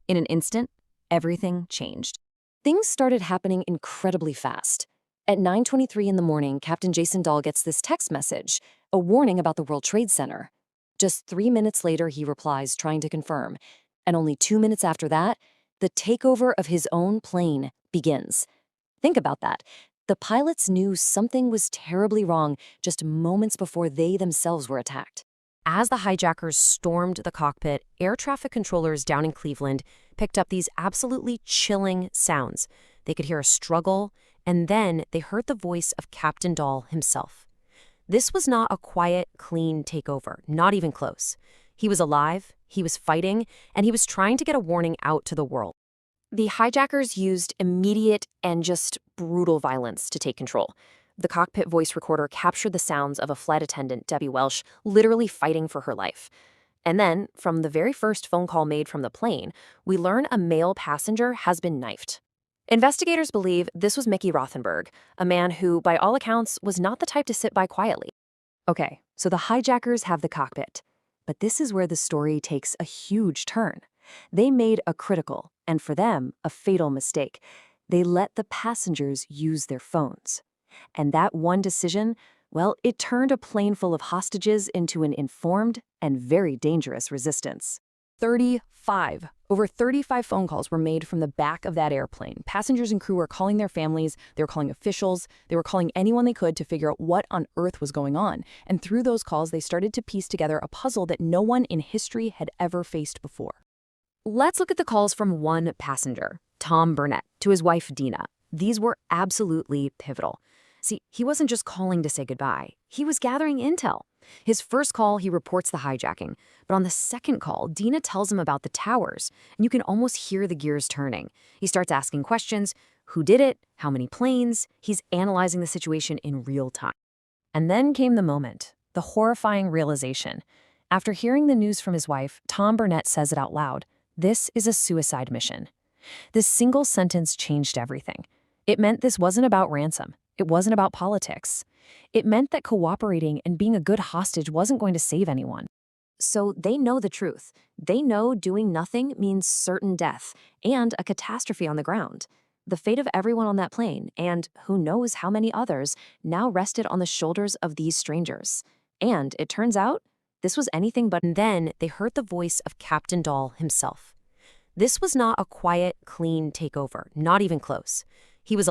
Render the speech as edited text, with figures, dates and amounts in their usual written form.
In an instant, everything changed. Things started happening incredibly fast. At 9:23 in the morning, Captain Jason Dahl gets this text message, a warning about the World Trade Center. Just 3 minutes later, he replies, trying to confirm. And only 2 minutes after that, the takeover of his own plane begins. Think about that. The pilots knew something was terribly wrong just moments before they themselves were attacked. As the hijackers stormed the cockpit, air traffic controllers down in Cleveland picked up these absolutely chilling sounds. They could hear a struggle, and then they heard the voice of Captain Dahl himself. This was not a quiet, clean takeover, not even close. He was alive, he was fighting, and he was trying to get a warning out to the world. The hijackers used immediate and just brutal violence to take control. The cockpit voice recorder captured the sounds of a flight attendant, Debbie Welsh, literally fighting for her life. And then, from the very first phone call made from the plane, we learn a male passenger has been knifed. Investigators believe this was Mickey Rothenberg, a man who, by all accounts, was not the type to sit by quietly. Okay, so the hijackers have the cockpit. But this is where the story takes a huge turn. They made a critical, and for them, a fatal mistake. They let the passengers use their phones. And that one decision, well, it turned a plane full of hostages into an informed and very dangerous resistance. Over 35 phone calls were made from the back of that airplane. Passengers and crew were calling their families, they were calling officials, they were calling anyone they could to figure out what on earth was going on. And through those calls, they started to piece together a puzzle that no one in history had ever faced before. Let's look at the calls from one passenger, Tom Burnett, to his wife, Dina. These were absolutely pivotal. See, he wasn't just calling to say goodbye. He was gathering intel. His first call, he reports the hijacking. But on the second call, Dina tells him about the towers, and you can almost hear the gears turning. He starts asking questions. Who did it? How many planes? He's analyzing the situation in real time. And then came the moment, the horrifying realization. After hearing the news from his wife, Tom Burnett says it out loud. This is a suicide mission. This single sentence changed everything. It meant this wasn't about ransom. It wasn't about politics. It meant that cooperating and being a good hostage wasn't going to save anyone. So they know the truth. They know doing nothing means certain death and a catastrophe on the ground. The fate of everyone on that plane, and who knows how many others, now rested on the shoulders of these strangers. And it turns out, this was anything but. And then they heard the voice of Captain Dahl himself. This was not a quiet, clean takeover, not even close. He was